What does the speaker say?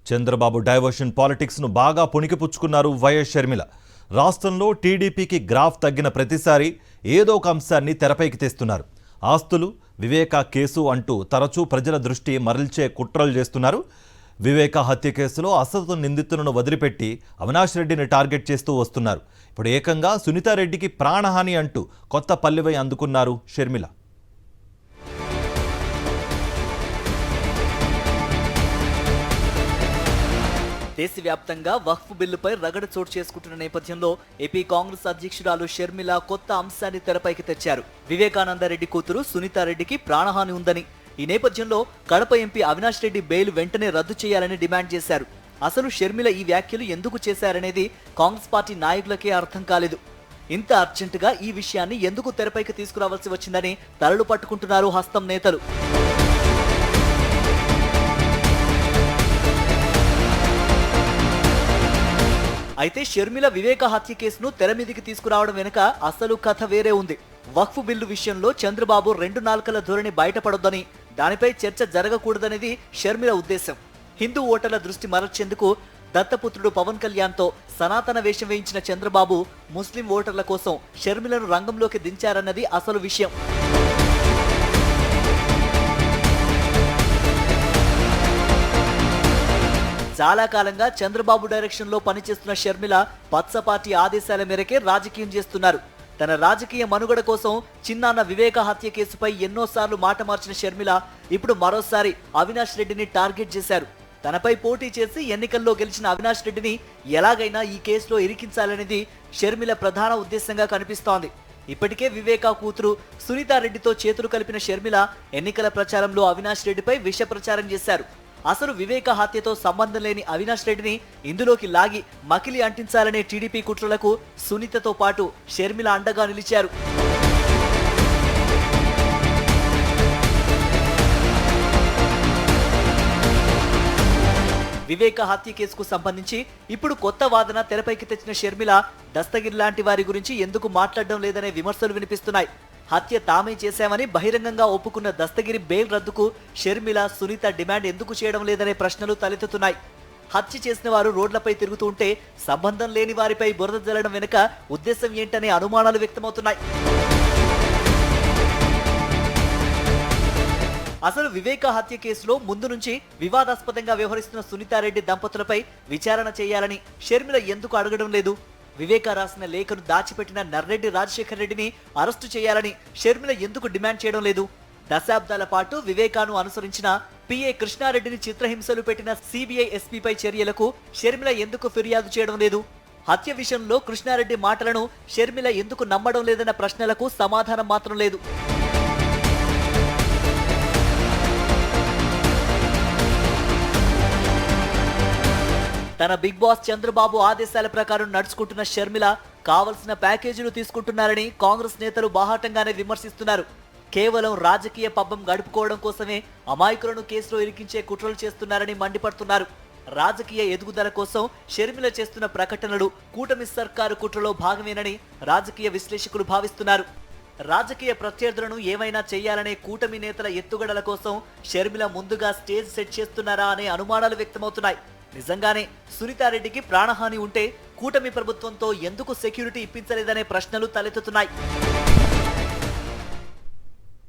Chandrababu diversion politics ను బాగా పుణికిపుచ్చుకున్నారు YS Sharmila. రాష్ట్రంలో టీడీపీకి గ్రాఫ్ తగ్గిన ప్రతిసారి ఏదో ఒక అంశాన్ని తెరపైకి తెస్తున్నారు. ఆస్తులు, వివేక కేసు అంటూ తరచూ ప్రజల దృష్టి మరల్చే కుట్రలు చేస్తున్నారు. వివేక హత్య కేసులో అసలు నిందితులను వదిలిపెట్టి అవినాష్ రెడ్డిని టార్గెట్ చేస్తూ వస్తున్నారు. ఇప్పుడు ఏకంగా సునీతారెడ్డికి ప్రాణహాని అంటూ కొత్త పల్లెవై అందుకున్నారు షర్మిల. దేశవ్యాప్తంగా వక్ఫ్ బిల్లుపై రగడ చోటు చేసుకుంటున్న నేపథ్యంలో ఏపీ కాంగ్రెస్ అధ్యక్షురాలు షర్మిల కొత్త అంశాన్ని తెరపైకి తెచ్చారు. వివేకానందరెడ్డి కూతురు సునీతారెడ్డికి ప్రాణహాని ఉందని, ఈ నేపథ్యంలో కడప ఎంపీ అవినాష్ రెడ్డి బెయిల్ వెంటనే రద్దు చేయాలని డిమాండ్ చేశారు. అసలు షర్మిల ఈ వ్యాఖ్యలు ఎందుకు చేశారనేది కాంగ్రెస్ పార్టీ నాయకులకే అర్థం కాలేదు. ఇంత అర్జెంటుగా ఈ విషయాన్ని ఎందుకు తెరపైకి తీసుకురావాల్సి వచ్చిందని తలలు పట్టుకుంటున్నారు హస్తం నేతలు. అయితే షర్మిల వివేక హత్య కేసును తెర మీదికి తీసుకురావడం వెనుక అసలు కథ వేరే ఉంది. వక్ఫ్ బిల్లు విషయంలో చంద్రబాబు 2 నాల్కల ధోరణి బయటపడొద్దని, దానిపై చర్చ జరగకూడదనేది షర్మిల ఉద్దేశం. హిందూ ఓటర్ల దృష్టి మరల్చేందుకు దత్తపుత్రుడు పవన్ కళ్యాణ్తో సనాతన వేషం వేయించిన చంద్రబాబు ముస్లిం ఓటర్ల కోసం షర్మిలను రంగంలోకి దించారన్నది అసలు విషయం. చాలా కాలంగా చంద్రబాబు డైరెక్షన్ లో పనిచేస్తున్న షర్మిల పచ్చ పార్టీ ఆదేశాల మేరకే రాజకీయం చేస్తున్నారు. తన రాజకీయ మనుగడ కోసం చిన్నాన్న వివేక హత్య కేసుపై ఎన్నోసార్లు మాట మార్చిన షర్మిల ఇప్పుడు మరోసారి అవినాష్ రెడ్డిని టార్గెట్ చేశారు. తనపై పోటీ చేసి ఎన్నికల్లో గెలిచిన అవినాష్ రెడ్డిని ఎలాగైనా ఈ కేసులో ఇరికించాలనేది షర్మిల ప్రధాన ఉద్దేశంగా కనిపిస్తోంది. ఇప్పటికే వివేక కూతురు సునీతారెడ్డితో చేతులు కలిపిన షర్మిల ఎన్నికల ప్రచారంలో అవినాష్ రెడ్డిపై విష ప్రచారం చేశారు. అసలు వివేక హత్యతో సంబంధం లేని అవినాష్ రెడ్డిని ఇందులోకి లాగి మకిలి అంటించాలనే టీడీపీ కుట్రలకు సునీతతో పాటు షర్మిల అండగా నిలిచారు. వివేక హత్య కేసుకు సంబంధించి ఇప్పుడు కొత్త వాదన తెరపైకి తెచ్చిన షర్మిల దస్తగిరి లాంటి వారి గురించి ఎందుకు మాట్లాడడం లేదనే విమర్శలు వినిపిస్తున్నాయి. హత్య తామే చేశామని బహిరంగంగా ఒప్పుకున్న దస్తగిరి బెయిల్ రద్దుకు షర్మిల, సునీత డిమాండ్ ఎందుకు చేయడం లేదనే ప్రశ్నలు తలెత్తుతున్నాయి. హత్య చేసిన వారు రోడ్లపై తిరుగుతూ ఉంటే సంబంధం లేని వారిపై బురద జల్లడం వెనుక ఉద్దేశం ఏంటనే అనుమానాలు వ్యక్తమవుతున్నాయి. అసలు వివేక హత్య కేసులో ముందు నుంచి వివాదాస్పదంగా వ్యవహరిస్తున్న సునీతారెడ్డి దంపతులపై విచారణ చేయాలని షర్మిల ఎందుకు అడగడం లేదు? వివేక రాసిన లేఖను దాచిపెట్టిన నర్రెడ్డి రాజశేఖర్ రెడ్డిని అరెస్టు చేయాలని షర్మిల ఎందుకు డిమాండ్ చేయడం లేదు? దశాబ్దాల పాటు వివేకాను అనుసరించిన పిఏ కృష్ణారెడ్డిని చిత్రహింసలు పెట్టిన సిబిఐ ఎస్పీపై చర్యలకు షర్మిల ఎందుకు ఫిర్యాదు చేయడం లేదు? హత్య విషయంలో కృష్ణారెడ్డి మాటలను షర్మిల ఎందుకు నమ్మడం లేదన్న ప్రశ్నలకు సమాధానం మాత్రం లేదు. తన బిగ్ బాస్ చంద్రబాబు ఆదేశాల ప్రకారం నడుచుకుంటున్న షర్మిల కావలసిన ప్యాకేజీలు తీసుకుంటున్నారని కాంగ్రెస్ నేతలు బాహాటంగానే విమర్శిస్తున్నారు. కేవలం రాజకీయ పబ్బం గడుపుకోవడం కోసమే అమాయకులను కేసులో ఇరికించే కుట్రలు చేస్తున్నారని మండిపడుతున్నారు. రాజకీయ ఎదుగుదల కోసం షర్మిల చేస్తున్న ప్రకటనలు కూటమి సర్కారు కుట్రలో భాగమేనని రాజకీయ విశ్లేషకులు భావిస్తున్నారు. రాజకీయ ప్రత్యర్థులను ఏమైనా చేయాలనే కూటమి నేతల ఎత్తుగడల కోసం షర్మిల ముందుగా స్టేజ్ సెట్ చేస్తున్నారా అనే అనుమానాలు వ్యక్తమవుతున్నాయి. నిజంగానే సునీతారెడ్డికి ప్రాణహాని ఉంటే కూటమి ప్రభుత్వంతో ఎందుకు సెక్యూరిటీ ఇప్పించలేదనే ప్రశ్నలు తలెత్తుతున్నాయి.